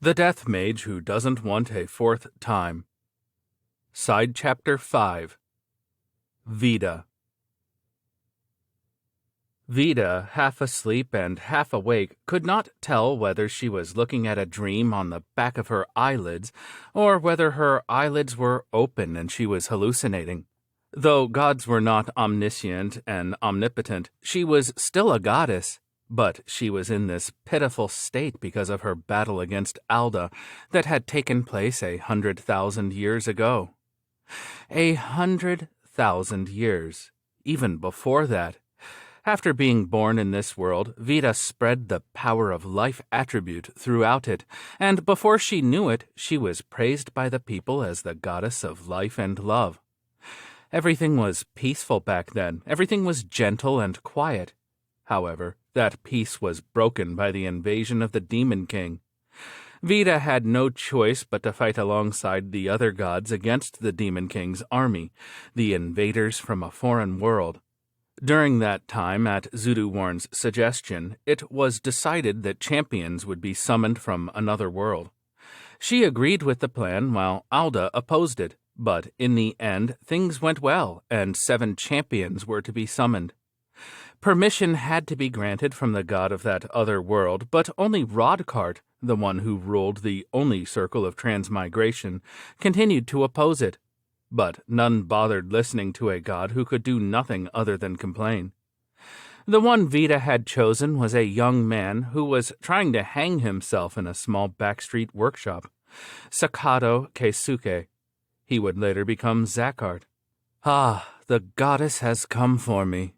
The Death Mage Who Doesn't Want a Fourth Time. Side Chapter 5. Vida. Vida, half asleep and half awake, could not tell whether she was looking at a dream on the back of her eyelids, or whether her eyelids were open and she was hallucinating. Though gods were not omniscient and omnipotent, she was still a goddess. But she was in this pitiful state because of her battle against Alda that had taken place 100,000 years ago. 100,000 years, even before that. After being born in this world, Vida spread the power of life attribute throughout it, and before she knew it, she was praised by the people as the goddess of life and love. Everything was peaceful back then. Everything was gentle and quiet. However, that peace was broken by the invasion of the Demon King. Vida had no choice but to fight alongside the other gods against the Demon King's army, the invaders from a foreign world. During that time, at Zuduwarn's suggestion, it was decided that champions would be summoned from another world. She agreed with the plan while Alda opposed it, but in the end things went well and 7 champions were to be summoned. Permission had to be granted from the god of that other world, but only Rodcart, the one who ruled the only circle of transmigration, continued to oppose it. But none bothered listening to a god who could do nothing other than complain. The one Vida had chosen was a young man who was trying to hang himself in a small backstreet workshop, Sakato Keisuke. He would later become Zakart. "Ah, the goddess has come for me.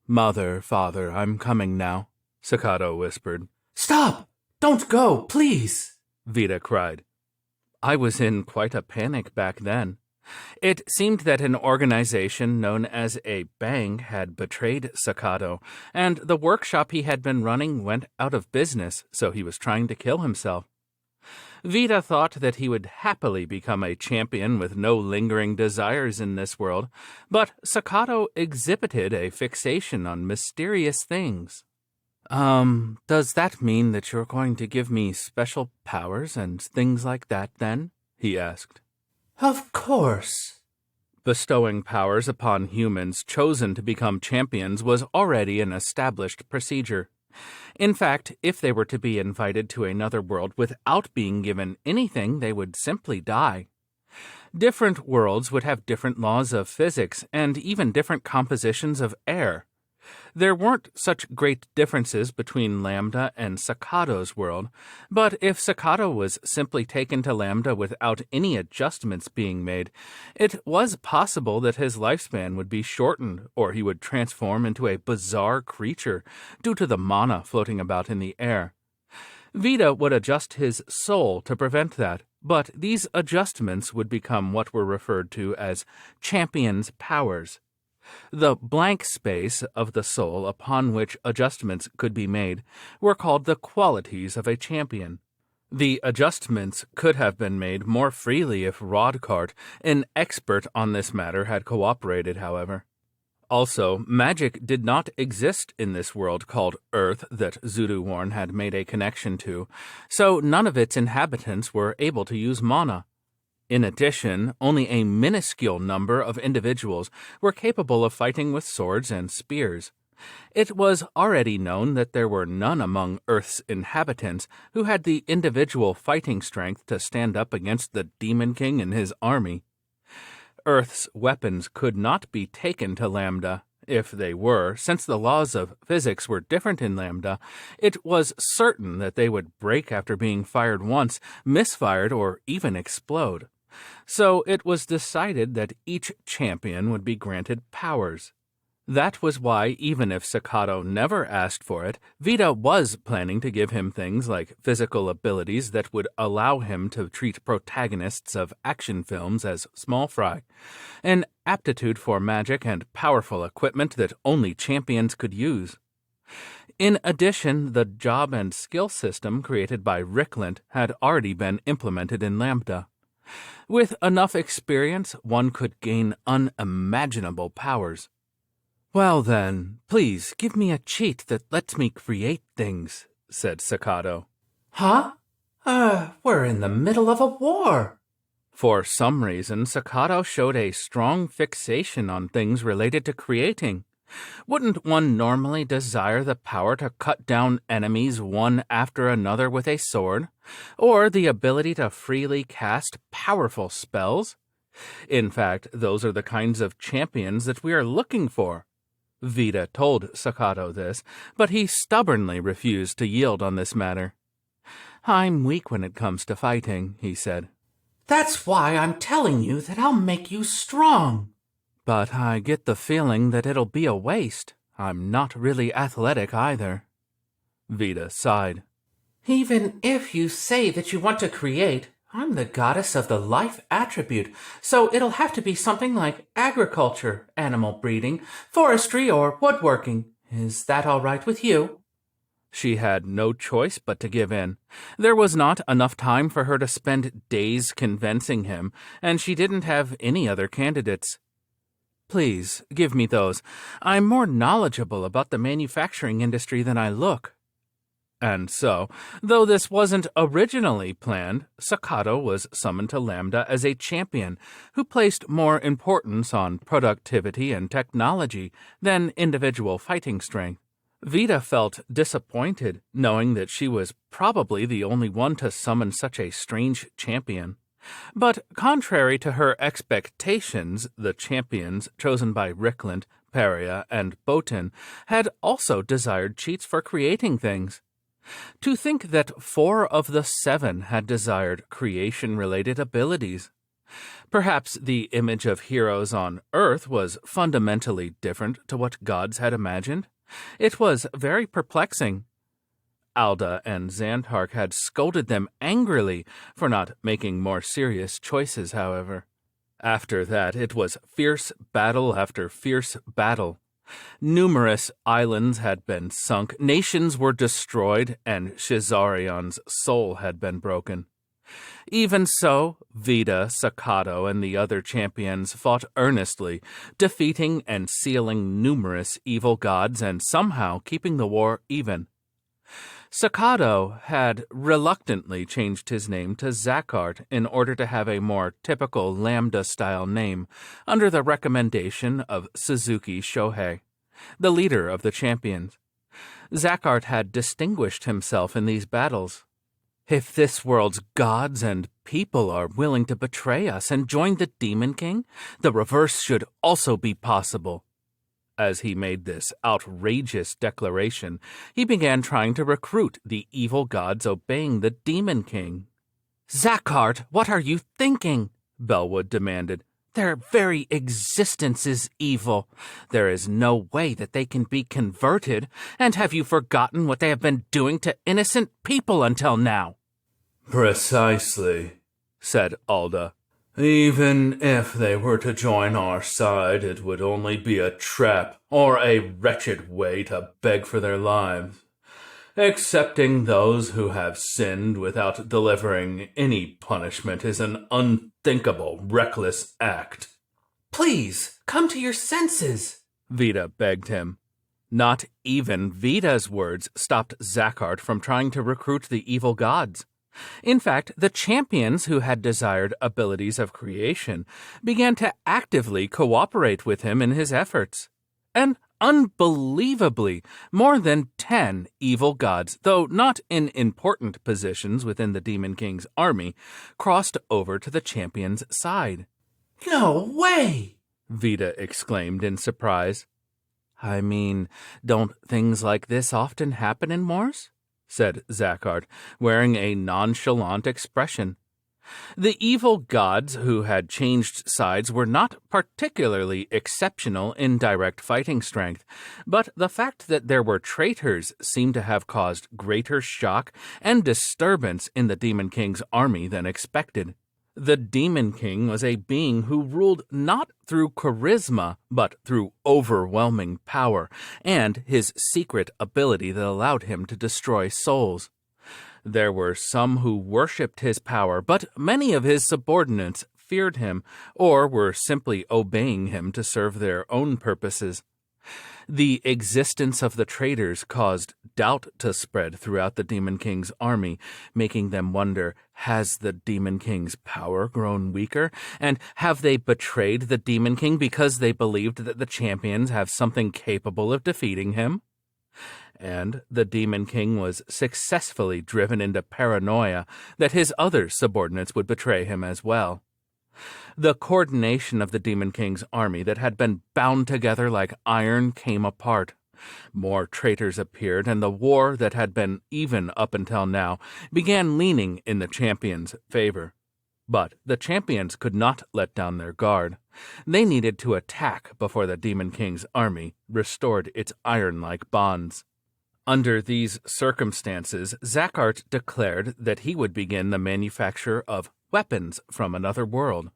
Mother, father, I'm coming now," Sakato whispered. "Stop! Don't go, please!" Vida cried. I was in quite a panic back then. It seemed that an organization known as a Bang had betrayed Sakato, and the workshop he had been running went out of business, so he was trying to kill himself. Vida thought that he would happily become a champion with no lingering desires in this world, but Sakato exhibited a fixation on mysterious things. Does that mean that you're going to give me special powers and things like that then?" he asked. "Of course." Bestowing powers upon humans chosen to become champions was already an established procedure. In fact, if they were to be invited to another world without being given anything, they would simply die. Different worlds would have different laws of physics and even different compositions of air. There weren't such great differences between Lambda and Sakato's world, but if Sakato was simply taken to Lambda without any adjustments being made, it was possible that his lifespan would be shortened, or he would transform into a bizarre creature due to the mana floating about in the air. Vida would adjust his soul to prevent that, but these adjustments would become what were referred to as champion's powers. The blank space of the soul upon which adjustments could be made were called the qualities of a champion. The adjustments could have been made more freely if Rodcart, an expert on this matter, had cooperated, however. Also, magic did not exist in this world called Earth that Zuduwarn had made a connection to, so none of its inhabitants were able to use mana. In addition, only a minuscule number of individuals were capable of fighting with swords and spears. It was already known that there were none among Earth's inhabitants who had the individual fighting strength to stand up against the Demon King and his army. Earth's weapons could not be taken to Lambda. If they were, since the laws of physics were different in Lambda, it was certain that they would break after being fired once, misfired, or even explode. So it was decided that each champion would be granted powers. That was why, even if Sakato never asked for it, Vida was planning to give him things like physical abilities that would allow him to treat protagonists of action films as small fry, an aptitude for magic and powerful equipment that only champions could use. In addition, the job and skill system created by Rickland had already been implemented in Lambda. With enough experience, one could gain unimaginable powers. "Well then, please give me a cheat that lets me create things," said Sakato. "Huh? We're in the middle of a war. For some reason, Sakato showed a strong fixation on things related to creating. Wouldn't one normally desire the power to cut down enemies one after another with a sword, or the ability to freely cast powerful spells? In fact, those are the kinds of champions that we are looking for. Vida told Sakato this, but he stubbornly refused to yield on this matter. "I'm weak when it comes to fighting," he said. That's why I'm telling you that I'll make you strong. "But I get the feeling that it'll be a waste. I'm not really athletic either." Vida sighed. Even if you say that you want to create, I'm the goddess of the life attribute, so it'll have to be something like agriculture, animal breeding, forestry, or woodworking. Is that all right with you? She had no choice but to give in. There was not enough time for her to spend days convincing him, and she didn't have any other candidates. "Please, give me those. I'm more knowledgeable about the manufacturing industry than I look." And so, though this wasn't originally planned, Sakato was summoned to Lambda as a champion who placed more importance on productivity and technology than individual fighting strength. Vida felt disappointed, knowing that she was probably the only one to summon such a strange champion. But contrary to her expectations, the champions chosen by Rickland, Paria, and Botan had also desired cheats for creating things. To think that 4 of the 7 had desired creation-related abilities. Perhaps the image of heroes on Earth was fundamentally different to what gods had imagined. It was very perplexing. Alda and Xantark had scolded them angrily for not making more serious choices, however. After that, it was fierce battle after fierce battle. Numerous islands had been sunk, nations were destroyed, and Shizarion's soul had been broken. Even so, Vida, Sakato, and the other champions fought earnestly, defeating and sealing numerous evil gods and somehow keeping the war even. Sakato had reluctantly changed his name to Zakart in order to have a more typical Lambda-style name, under the recommendation of Suzuki Shohei, the leader of the champions. Zakart had distinguished himself in these battles. "If this world's gods and people are willing to betray us and join the Demon King, the reverse should also be possible." As he made this outrageous declaration, he began trying to recruit the evil gods obeying the Demon King. "Zakart, what are you thinking?" Bellwood demanded. "Their very existence is evil. There is no way that they can be converted, and have you forgotten what they have been doing to innocent people until now?" "Precisely," said Alda. "Even if they were to join our side, it would only be a trap or a wretched way to beg for their lives. Accepting those who have sinned without delivering any punishment is an unthinkable, reckless act." "Please, come to your senses," Vida begged him. Not even Vida's words stopped Zakart from trying to recruit the evil gods. In fact, the champions who had desired abilities of creation began to actively cooperate with him in his efforts. And unbelievably, more than 10 evil gods, though not in important positions within the Demon King's army, crossed over to the champions' side. "No way!" Vida exclaimed in surprise. "I mean, don't things like this often happen in wars?" said Zakart, wearing a nonchalant expression. The evil gods who had changed sides were not particularly exceptional in direct fighting strength, but the fact that there were traitors seemed to have caused greater shock and disturbance in the Demon King's army than expected. The Demon King was a being who ruled not through charisma, but through overwhelming power, and his secret ability that allowed him to destroy souls. There were some who worshipped his power, but many of his subordinates feared him, or were simply obeying him to serve their own purposes. The existence of the traitors caused doubt to spread throughout the Demon King's army, making them wonder, has the Demon King's power grown weaker? And have they betrayed the Demon King because they believed that the champions have something capable of defeating him? And the Demon King was successfully driven into paranoia that his other subordinates would betray him as well. The coordination of the Demon King's army that had been bound together like iron came apart. More traitors appeared, and the war that had been even up until now began leaning in the champions' favor. But the champions could not let down their guard. They needed to attack before the Demon King's army restored its iron-like bonds. Under these circumstances, Zakhart declared that he would begin the manufacture of weapons from another world.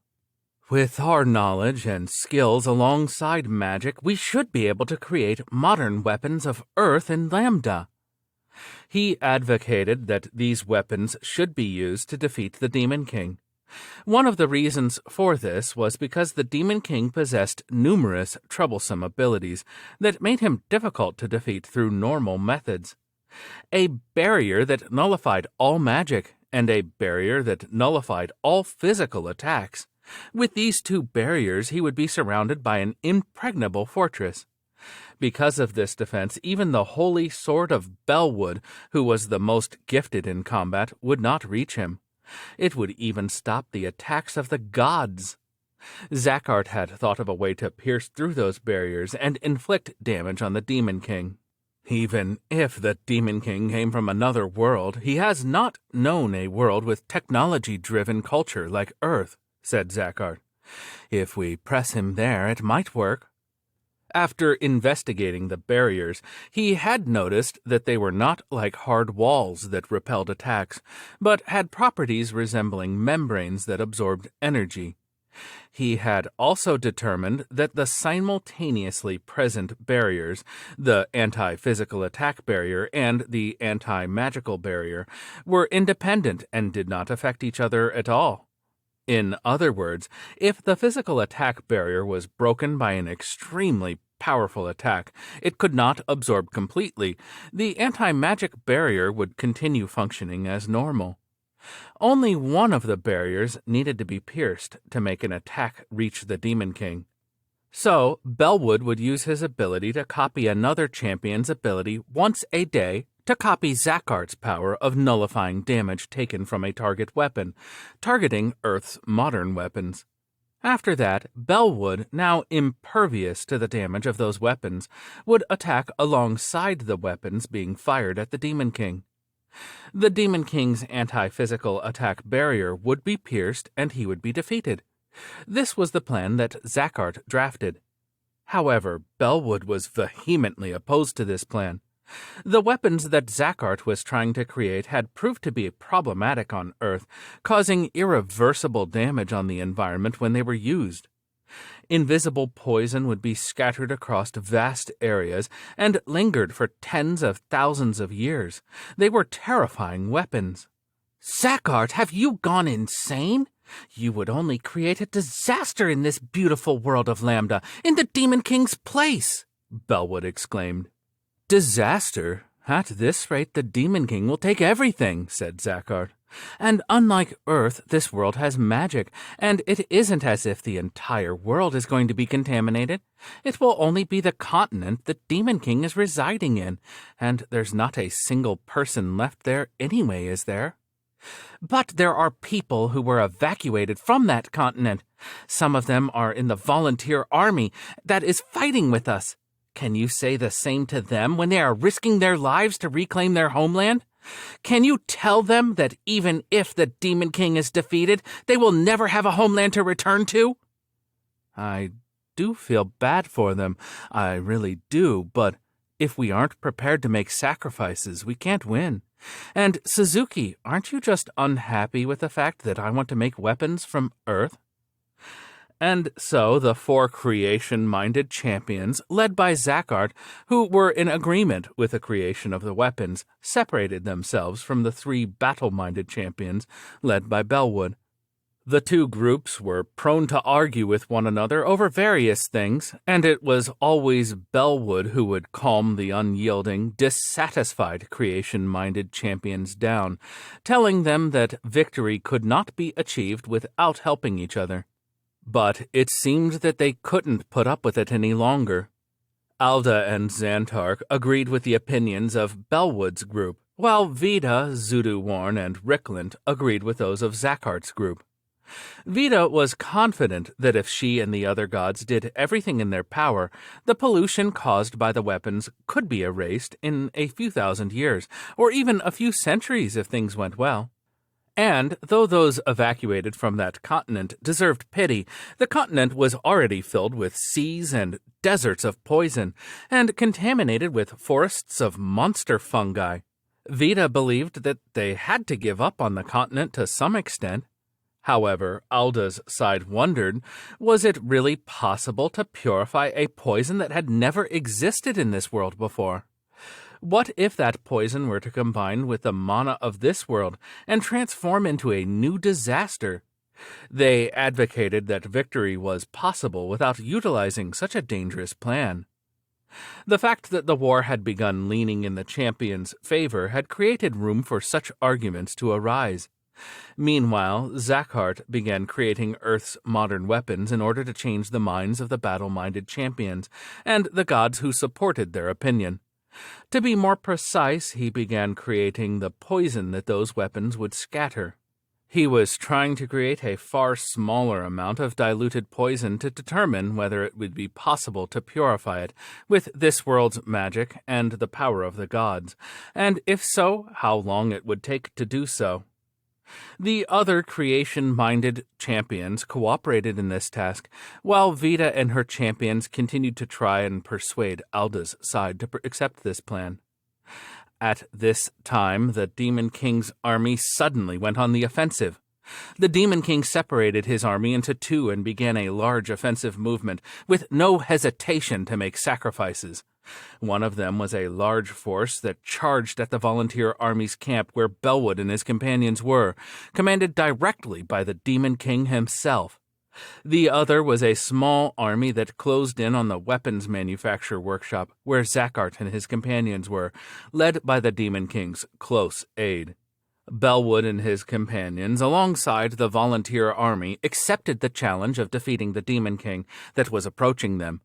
With our knowledge and skills alongside magic, we should be able to create modern weapons of Earth and Lambda. He advocated that these weapons should be used to defeat the Demon King. One of the reasons for this was because the Demon King possessed numerous troublesome abilities that made him difficult to defeat through normal methods. A barrier that nullified all magic, and a barrier that nullified all physical attacks. With these two barriers, he would be surrounded by an impregnable fortress. Because of this defense, even the holy sword of Belwood, who was the most gifted in combat, would not reach him. It would even stop the attacks of the gods. Zakhart had thought of a way to pierce through those barriers and inflict damage on the Demon King. Even if the Demon King came from another world, he has not known a world with technology-driven culture like Earth, said Zakhart. If we press him there, it might work. After investigating the barriers, he had noticed that they were not like hard walls that repelled attacks, but had properties resembling membranes that absorbed energy. He had also determined that the simultaneously present barriers, the anti-physical attack barrier and the anti-magical barrier, were independent and did not affect each other at all. In other words, if the physical attack barrier was broken by an extremely powerful attack, it could not absorb completely. The anti-magic barrier would continue functioning as normal. Only one of the barriers needed to be pierced to make an attack reach the Demon King. So, Belwood would use his ability to copy another champion's ability once a day to copy Zakhart's power of nullifying damage taken from a target weapon, targeting Earth's modern weapons. After that, Belwood, now impervious to the damage of those weapons, would attack alongside the weapons being fired at the Demon King. The Demon King's anti-physical attack barrier would be pierced and he would be defeated. This was the plan that Zakhart drafted. However, Belwood was vehemently opposed to this plan. The weapons that Zakhart was trying to create had proved to be problematic on Earth, causing irreversible damage on the environment when they were used. Invisible poison would be scattered across vast areas and lingered for tens of thousands of years. They were terrifying weapons. Zakhart, have you gone insane? You would only create a disaster in this beautiful world of Lambda, in the Demon King's place, Belwood exclaimed. Disaster? At this rate, the Demon King will take everything, said Zakhart. And unlike Earth, this world has magic, and it isn't as if the entire world is going to be contaminated. It will only be the continent the Demon King is residing in, and there's not a single person left there anyway, is there? But there are people who were evacuated from that continent. Some of them are in the volunteer army that is fighting with us. Can you say the same to them when they are risking their lives to reclaim their homeland? Can you tell them that even if the Demon King is defeated, they will never have a homeland to return to? I do feel bad for them, I really do, but if we aren't prepared to make sacrifices, we can't win. And Suzuki, aren't you just unhappy with the fact that I want to make weapons from Earth? And so the four creation-minded champions, led by Zakhart, who were in agreement with the creation of the weapons, separated themselves from the three battle-minded champions, led by Belwood. The two groups were prone to argue with one another over various things, and it was always Bellwood who would calm the unyielding, dissatisfied creation-minded champions down, telling them that victory could not be achieved without helping each other. But it seemed that they couldn't put up with it any longer. Alda and Xantark agreed with the opinions of Bellwood's group, while Vida, Zudu-Warn, and Rickland agreed with those of Zakart's group. Vida was confident that if she and the other gods did everything in their power, the pollution caused by the weapons could be erased in a few thousand years, or even a few centuries if things went well. And, though those evacuated from that continent deserved pity, the continent was already filled with seas and deserts of poison, and contaminated with forests of monster fungi. Vida believed that they had to give up on the continent to some extent. However, Alda's side wondered, was it really possible to purify a poison that had never existed in this world before? What if that poison were to combine with the mana of this world and transform into a new disaster? They advocated that victory was possible without utilizing such a dangerous plan. The fact that the war had begun leaning in the champion's favor had created room for such arguments to arise. Meanwhile, Zakart began creating Earth's modern weapons in order to change the minds of the battle-minded champions and the gods who supported their opinion. To be more precise, he began creating the poison that those weapons would scatter. He was trying to create a far smaller amount of diluted poison to determine whether it would be possible to purify it with this world's magic and the power of the gods, and if so, how long it would take to do so. The other creation-minded champions cooperated in this task, while Vida and her champions continued to try and persuade Alda's side to accept this plan. At this time, the Demon King's army suddenly went on the offensive. The Demon King separated his army into two and began a large offensive movement, with no hesitation to make sacrifices. One of them was a large force that charged at the volunteer army's camp where Bellwood and his companions were, commanded directly by the Demon King himself. The other was a small army that closed in on the weapons manufacture workshop where Zakart and his companions were, led by the Demon King's close aide. Bellwood and his companions, alongside the volunteer army, accepted the challenge of defeating the Demon King that was approaching them.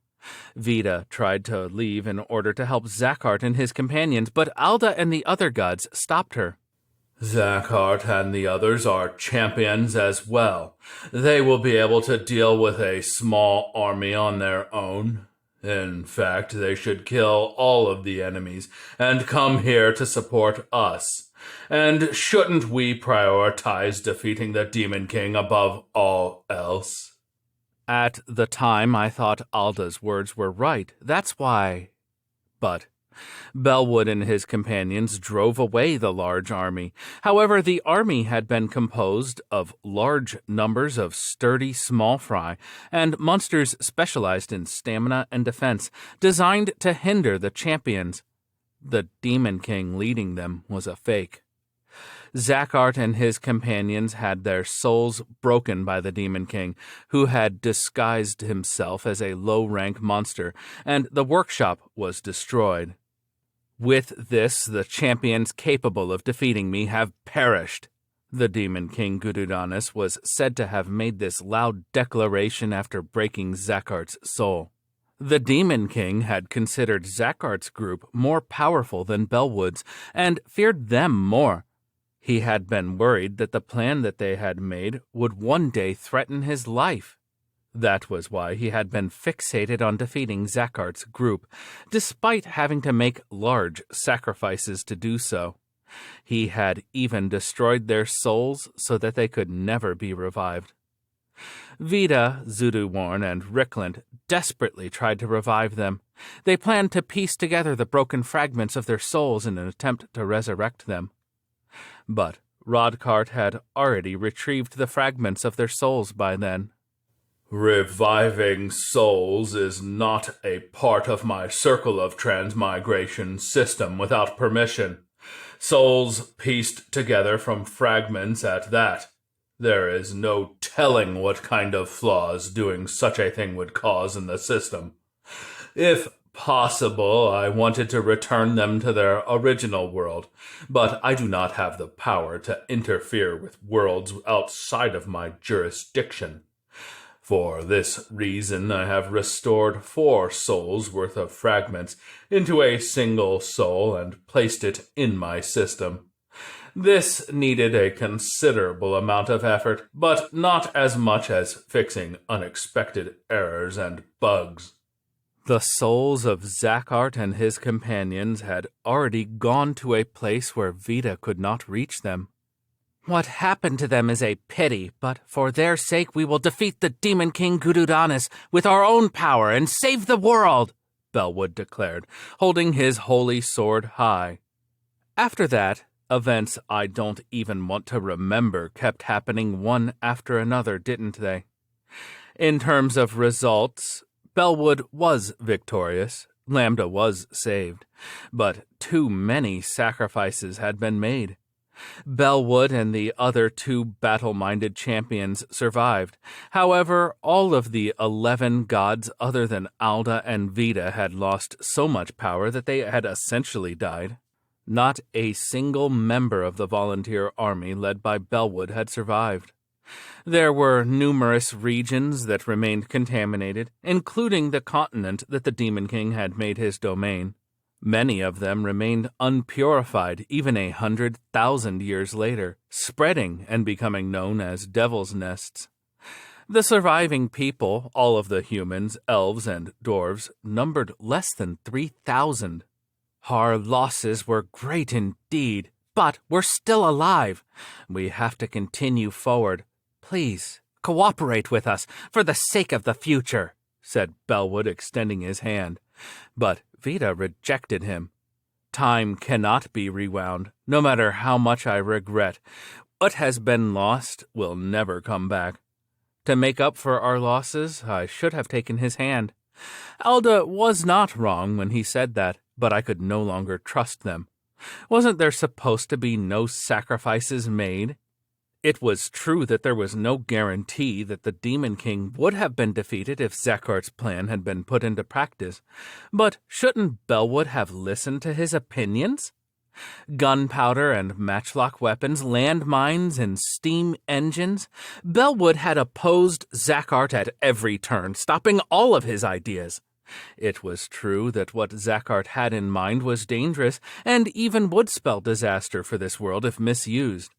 Vida tried to leave in order to help Zakart and his companions, but Alda and the other gods stopped her. Zakart and the others are champions as well. They will be able to deal with a small army on their own. In fact, they should kill all of the enemies and come here to support us. And shouldn't we prioritize defeating the Demon King above all else? At the time, I thought Alda's words were right. That's why. But Bellwood and his companions drove away the large army. However, the army had been composed of large numbers of sturdy small fry and monsters specialized in stamina and defense, designed to hinder the champions. The Demon King leading them was a fake. Zakart and his companions had their souls broken by the Demon King, who had disguised himself as a low-rank monster, and the workshop was destroyed. With this, the champions capable of defeating me have perished. The Demon King Gududanis was said to have made this loud declaration after breaking Zakart's soul. The Demon King had considered Zakart's group more powerful than Bellwood's, and feared them more. He had been worried that the plan that they had made would one day threaten his life. That was why he had been fixated on defeating Zakart's group, despite having to make large sacrifices to do so. He had even destroyed their souls so that they could never be revived. Vida, Zudu-Warn, and Rickland desperately tried to revive them. They planned to piece together the broken fragments of their souls in an attempt to resurrect them. But Rodcart had already retrieved the fragments of their souls by then. Reviving souls is not a part of my circle of transmigration system without permission. Souls pieced together from fragments at that. There is no telling what kind of flaws doing such a thing would cause in the system. If possible, I wanted to return them to their original world, but I do not have the power to interfere with worlds outside of my jurisdiction. For this reason, I have restored 4 souls worth of fragments into a single soul and placed it in my system. This needed a considerable amount of effort, but not as much as fixing unexpected errors and bugs. The souls of Zakhart and his companions had already gone to a place where Vida could not reach them. What happened to them is a pity, but for their sake we will defeat the Demon King Gurudanis with our own power and save the world, Bellwood declared, holding his holy sword high. After that, events I don't even want to remember kept happening one after another, didn't they? In terms of results, Bellwood was victorious, Lambda was saved, but too many sacrifices had been made. Bellwood and the other 2 battle-minded champions survived. However, all of the 11 gods other than Alda and Vida had lost so much power that they had essentially died. Not a single member of the volunteer army led by Bellwood had survived. There were numerous regions that remained contaminated, including the continent that the Demon King had made his domain. Many of them remained unpurified even 100,000 years later, spreading and becoming known as Devil's Nests. The surviving people, all of the humans, elves, and dwarves, numbered less than 3,000. Our losses were great indeed, but we're still alive. We have to continue forward. Please, cooperate with us for the sake of the future, said Bellwood, extending his hand. But Vida rejected him. Time cannot be rewound, no matter how much I regret. What has been lost will never come back. To make up for our losses, I should have taken his hand. Alda was not wrong when he said that, but I could no longer trust them. Wasn't there supposed to be no sacrifices made? It was true that there was no guarantee that the Demon King would have been defeated if Zakhart's plan had been put into practice, but shouldn't Bellwood have listened to his opinions? Gunpowder and matchlock weapons, landmines and steam engines. Bellwood had opposed Zakhart at every turn, stopping all of his ideas. It was true that what Zakhart had in mind was dangerous and even would spell disaster for this world if misused.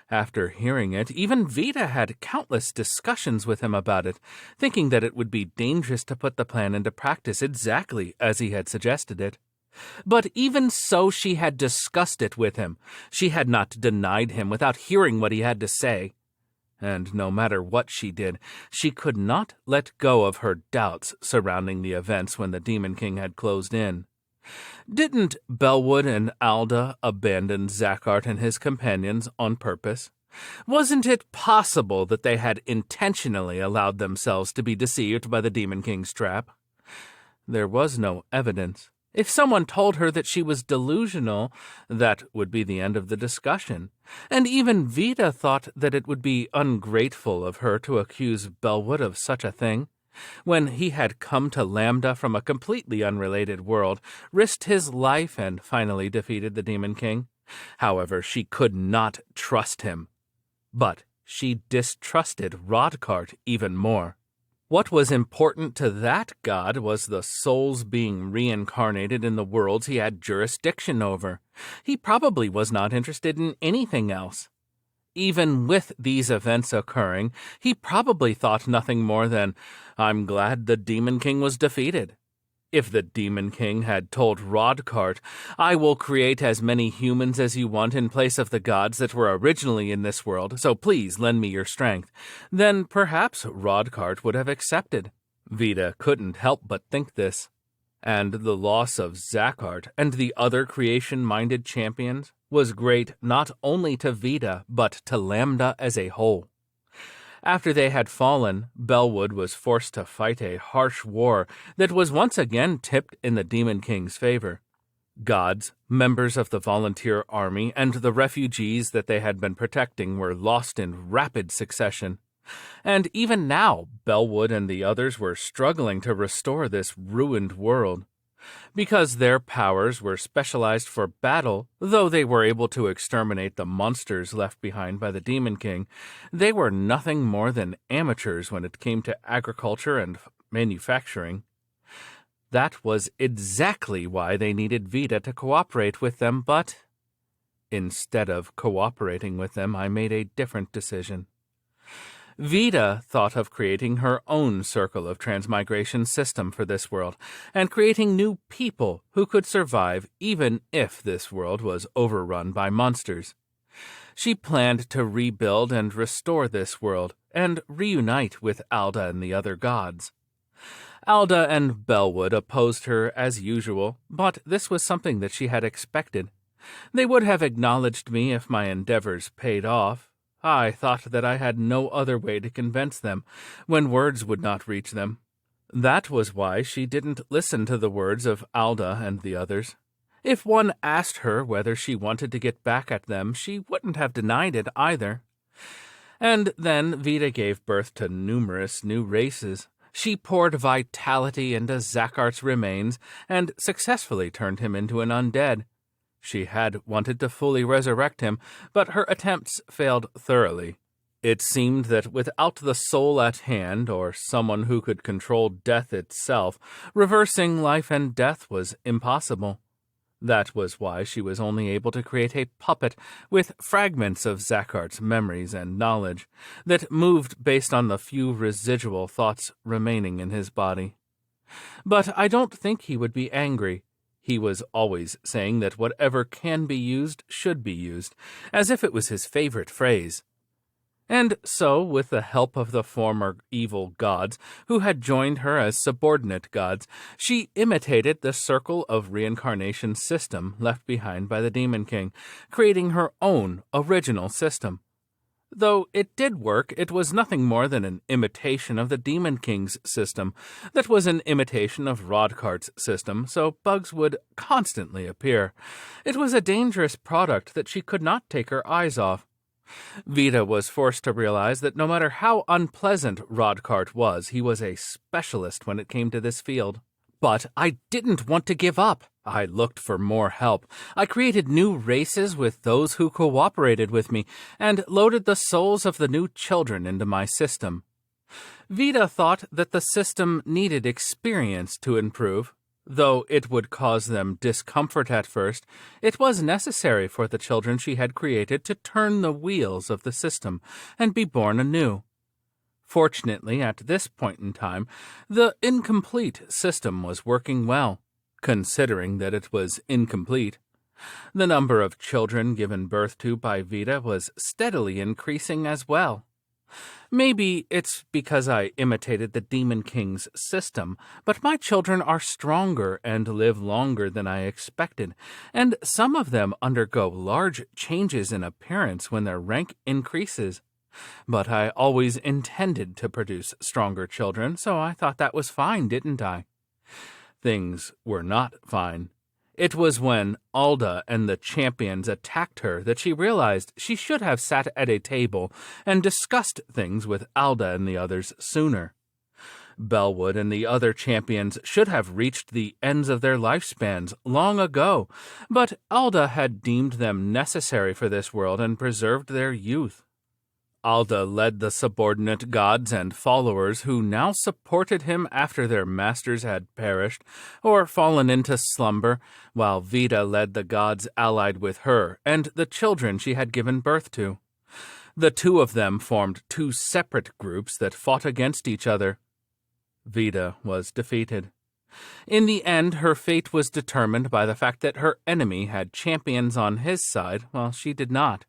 After hearing it, even Vida had countless discussions with him about it, thinking that it would be dangerous to put the plan into practice exactly as he had suggested it. But even so, she had discussed it with him. She had not denied him without hearing what he had to say. And no matter what she did, she could not let go of her doubts surrounding the events when the Demon King had closed in. Didn't Bellwood and Alda abandon Zakhart and his companions on purpose? Wasn't it possible that they had intentionally allowed themselves to be deceived by the Demon King's trap? There was no evidence. If someone told her that she was delusional, that would be the end of the discussion. And even Vida thought that it would be ungrateful of her to accuse Bellwood of such a thing. When he had come to Lambda from a completely unrelated world, risked his life, and finally defeated the Demon King. However, she could not trust him. But she distrusted Rodcart even more. What was important to that god was the souls being reincarnated in the worlds he had jurisdiction over. He probably was not interested in anything else. Even with these events occurring, he probably thought nothing more than, "I'm glad the Demon King was defeated." If the Demon King had told Rodcart, "I will create as many humans as you want in place of the gods that were originally in this world, so please lend me your strength," then perhaps Rodcart would have accepted. Vida couldn't help but think this. And the loss of Zakhart and the other creation-minded champions was great not only to Vida, but to Lambda as a whole. After they had fallen, Bellwood was forced to fight a harsh war that was once again tipped in the Demon King's favor. Gods, members of the volunteer army, and the refugees that they had been protecting were lost in rapid succession. And even now, Bellwood and the others were struggling to restore this ruined world. Because their powers were specialized for battle, though they were able to exterminate the monsters left behind by the Demon King, they were nothing more than amateurs when it came to agriculture and manufacturing. That was exactly why they needed Vida to cooperate with them, but instead of cooperating with them, I made a different decision. Vida thought of creating her own circle of transmigration system for this world, and creating new people who could survive even if this world was overrun by monsters. She planned to rebuild and restore this world, and reunite with Alda and the other gods. Alda and Bellwood opposed her as usual, but this was something that she had expected. They would have acknowledged me if my endeavors paid off. I thought that I had no other way to convince them, when words would not reach them. That was why she didn't listen to the words of Alda and the others. If one asked her whether she wanted to get back at them, she wouldn't have denied it either. And then Vida gave birth to numerous new races. She poured vitality into Zakart's remains and successfully turned him into an undead. She had wanted to fully resurrect him, but her attempts failed thoroughly. It seemed that without the soul at hand, or someone who could control death itself, reversing life and death was impossible. That was why she was only able to create a puppet with fragments of Zakart's memories and knowledge that moved based on the few residual thoughts remaining in his body. But I don't think he would be angry. He was always saying that whatever can be used should be used, as if it was his favorite phrase. And so, with the help of the former evil gods, who had joined her as subordinate gods, she imitated the circle of reincarnation system left behind by the Demon King, creating her own original system. Though it did work, it was nothing more than an imitation of the Demon King's system that was an imitation of Rodkart's system, so bugs would constantly appear. It was a dangerous product that she could not take her eyes off. Vida was forced to realize that no matter how unpleasant Rodkart was, he was a specialist when it came to this field. But I didn't want to give up. I looked for more help. I created new races with those who cooperated with me, and loaded the souls of the new children into my system. Vida thought that the system needed experience to improve. Though it would cause them discomfort at first, it was necessary for the children she had created to turn the wheels of the system and be born anew. Fortunately, at this point in time, the incomplete system was working well, considering that it was incomplete. The number of children given birth to by Vida was steadily increasing as well. Maybe it's because I imitated the Demon King's system, but my children are stronger and live longer than I expected, and some of them undergo large changes in appearance when their rank increases. But I always intended to produce stronger children, so I thought that was fine, didn't I? Things were not fine. It was when Alda and the champions attacked her that she realized she should have sat at a table and discussed things with Alda and the others sooner. Bellwood and the other champions should have reached the ends of their lifespans long ago, but Alda had deemed them necessary for this world and preserved their youth. Alda led the subordinate gods and followers who now supported him after their masters had perished or fallen into slumber, while Vida led the gods allied with her and the children she had given birth to. The two of them formed two separate groups that fought against each other. Vida was defeated. In the end, her fate was determined by the fact that her enemy had champions on his side while she did not.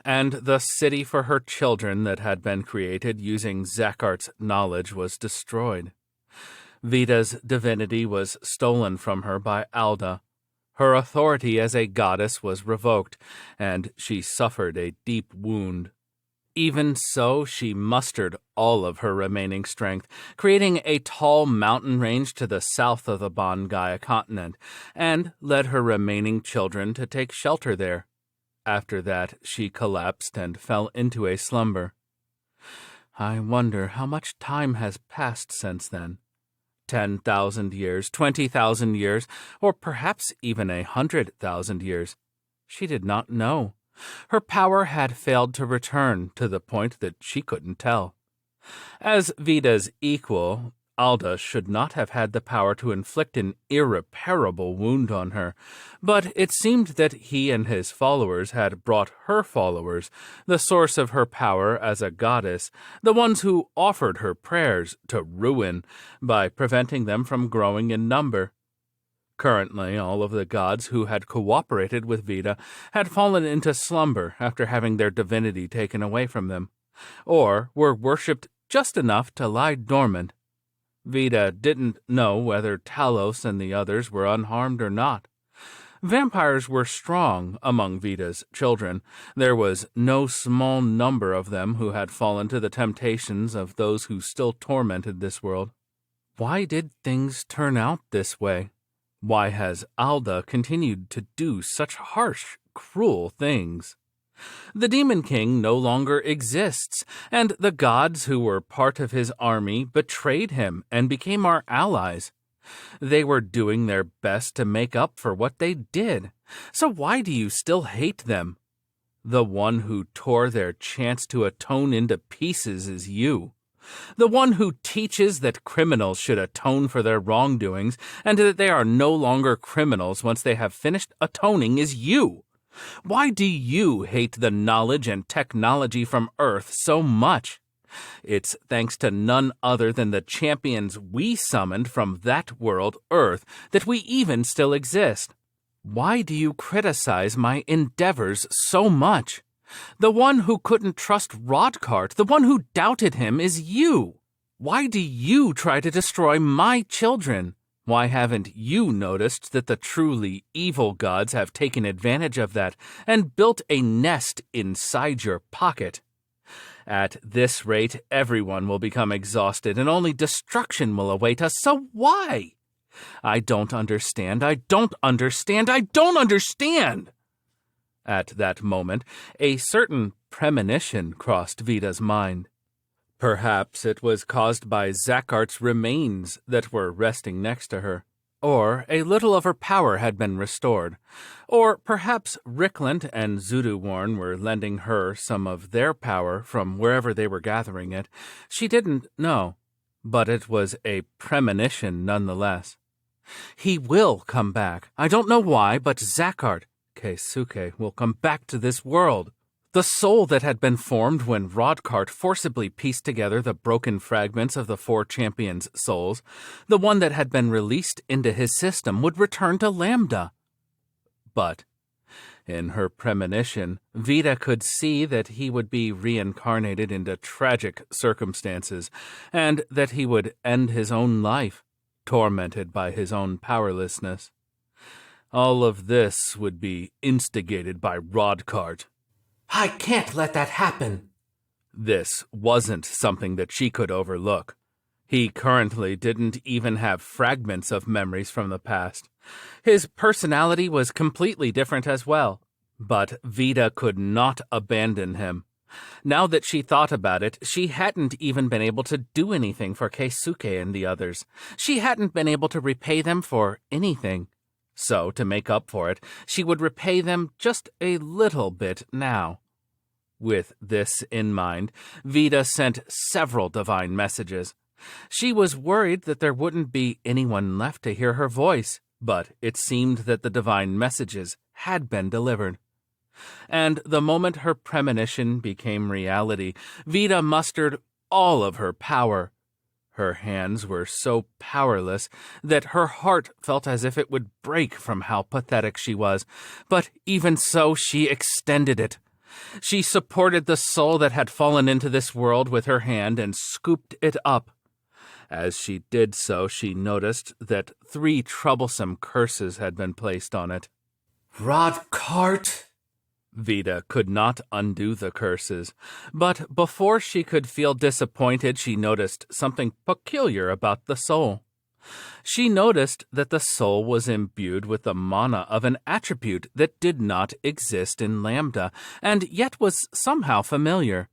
And the city for her children that had been created using Zakart's knowledge was destroyed. Vida's divinity was stolen from her by Alda. Her authority as a goddess was revoked, and she suffered a deep wound. Even so, she mustered all of her remaining strength, creating a tall mountain range to the south of the Bongaia continent, and led her remaining children to take shelter there. After that, she collapsed and fell into a slumber. I wonder how much time has passed since then. 10,000 years, 20,000 years, or perhaps even 100,000 years. She did not know. Her power had failed to return to the point that she couldn't tell. As Vida's equal, Alda should not have had the power to inflict an irreparable wound on her, but it seemed that he and his followers had brought her followers, the source of her power as a goddess, the ones who offered her prayers, to ruin by preventing them from growing in number. Currently, all of the gods who had cooperated with Vida had fallen into slumber after having their divinity taken away from them, or were worshipped just enough to lie dormant. Vida didn't know whether Talos and the others were unharmed or not. Vampires were strong among Vida's children. There was no small number of them who had fallen to the temptations of those who still tormented this world. Why did things turn out this way? Why has Alda continued to do such harsh, cruel things? The Demon King no longer exists, and the gods who were part of his army betrayed him and became our allies. They were doing their best to make up for what they did. So why do you still hate them? The one who tore their chance to atone into pieces is you. The one who teaches that criminals should atone for their wrongdoings and that they are no longer criminals once they have finished atoning is you. Why do you hate the knowledge and technology from Earth so much? It's thanks to none other than the champions we summoned from that world, Earth, that we even still exist. Why do you criticize my endeavors so much? The one who couldn't trust Rodcart, the one who doubted him, is you. Why do you try to destroy my children? Why haven't you noticed that the truly evil gods have taken advantage of that and built a nest inside your pocket? At this rate, everyone will become exhausted and only destruction will await us, so why? I don't understand. At that moment, a certain premonition crossed Vida's mind. Perhaps it was caused by Zakart's remains that were resting next to her, or a little of her power had been restored, or perhaps Rickland and Zuduwarn were lending her some of their power from wherever they were gathering it. She didn't know, but it was a premonition nonetheless. He will come back. I don't know why, but Zakart, Keisuke, will come back to this world. The soul that had been formed when Rodcart forcibly pieced together the broken fragments of the four champions' souls, the one that had been released into his system, would return to Lambda. But in her premonition, Vida could see that he would be reincarnated into tragic circumstances, and that he would end his own life, tormented by his own powerlessness. All of this would be instigated by Rodcart. I can't let that happen. This wasn't something that she could overlook. He currently didn't even have fragments of memories from the past. His personality was completely different as well, but Vida could not abandon him. Now that she thought about it, she hadn't even been able to do anything for Keisuke and the others. She hadn't been able to repay them for anything. So, to make up for it, she would repay them just a little bit now. With this in mind, Vida sent several divine messages. She was worried that there wouldn't be anyone left to hear her voice, but it seemed that the divine messages had been delivered. And the moment her premonition became reality, Vida mustered all of her power. Her hands were so powerless that her heart felt as if it would break from how pathetic she was, but even so she extended it. She supported the soul that had fallen into this world with her hand and scooped it up. As she did so, she noticed that 3 troublesome curses had been placed on it. Rodcart? Vida could not undo the curses, but before she could feel disappointed, she noticed something peculiar about the soul. She noticed that the soul was imbued with the mana of an attribute that did not exist in Lambda, and yet was somehow familiar,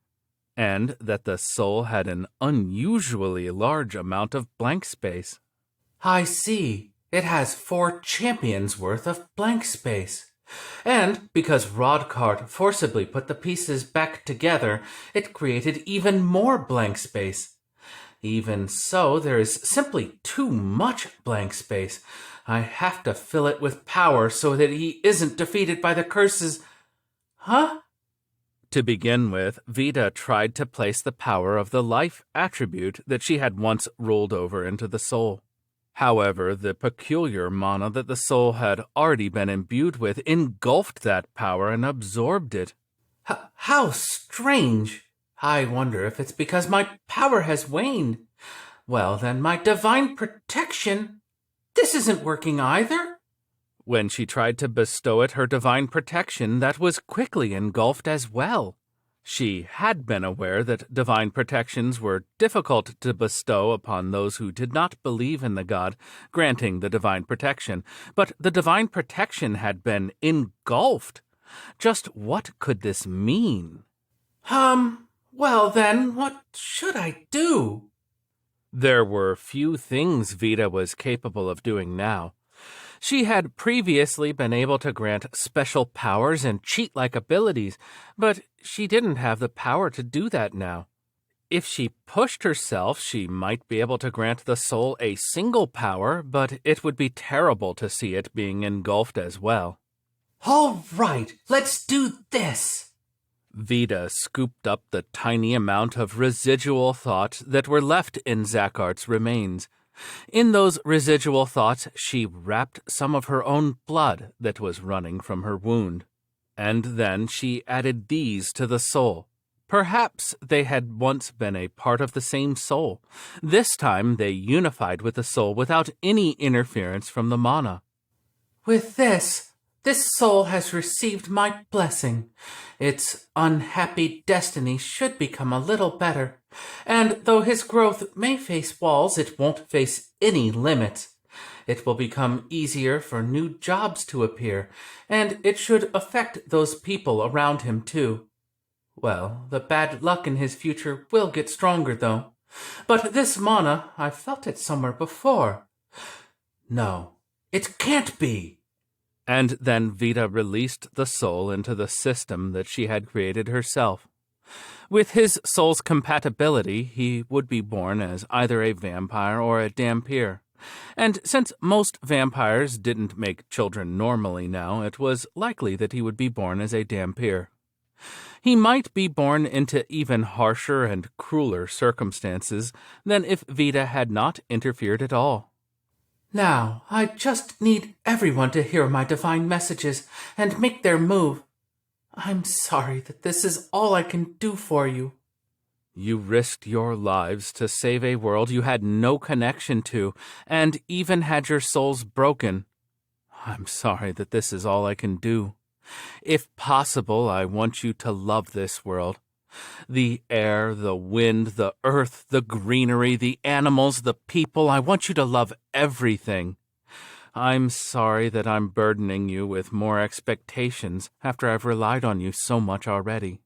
and that the soul had an unusually large amount of blank space. I see. It has 4 champions worth of blank space. And because Rodcart forcibly put the pieces back together, it created even more blank space. Even so, there is simply too much blank space. I have to fill it with power so that he isn't defeated by the curses. Huh? To begin with, Vida tried to place the power of the life attribute that she had once rolled over into the soul. However, the peculiar mana that the soul had already been imbued with engulfed that power and absorbed it. How strange! I wonder if it's because my power has waned. Well, then my divine protection... This isn't working either. When she tried to bestow it her divine protection, that was quickly engulfed as well. She had been aware that divine protections were difficult to bestow upon those who did not believe in the god granting the divine protection, but the divine protection had been engulfed. Just what could this mean? Well then, what should I do? There were few things Vida was capable of doing now. She had previously been able to grant special powers and cheat-like abilities, but she didn't have the power to do that now. If she pushed herself, she might be able to grant the soul a single power, but it would be terrible to see it being engulfed as well. All right, let's do this. Vida scooped up the tiny amount of residual thought that were left in Zakart's remains. In those residual thoughts, she wrapped some of her own blood that was running from her wound. And then she added these to the soul. Perhaps they had once been a part of the same soul. This time they unified with the soul without any interference from the mana. With this soul has received my blessing. Its unhappy destiny should become a little better. And though his growth may face walls, it won't face any limits. It will become easier for new jobs to appear, and it should affect those people around him too. Well, the bad luck in his future will get stronger, though. But this mana, I felt it somewhere before. No, it can't be. And then Vida released the soul into the system that she had created herself. With his soul's compatibility, he would be born as either a vampire or a dhampir. And since most vampires didn't make children normally now, it was likely that he would be born as a dhampir. He might be born into even harsher and crueler circumstances than if Vida had not interfered at all. Now, I just need everyone to hear my divine messages and make their move. I'm sorry that this is all I can do for you. You risked your lives to save a world you had no connection to, and even had your souls broken. I'm sorry that this is all I can do. If possible, I want you to love this world. The air, the wind, the earth, the greenery, the animals, the people, I want you to love everything. I'm sorry that I'm burdening you with more expectations after I've relied on you so much already.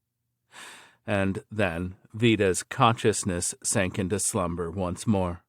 And then Vida's consciousness sank into slumber once more.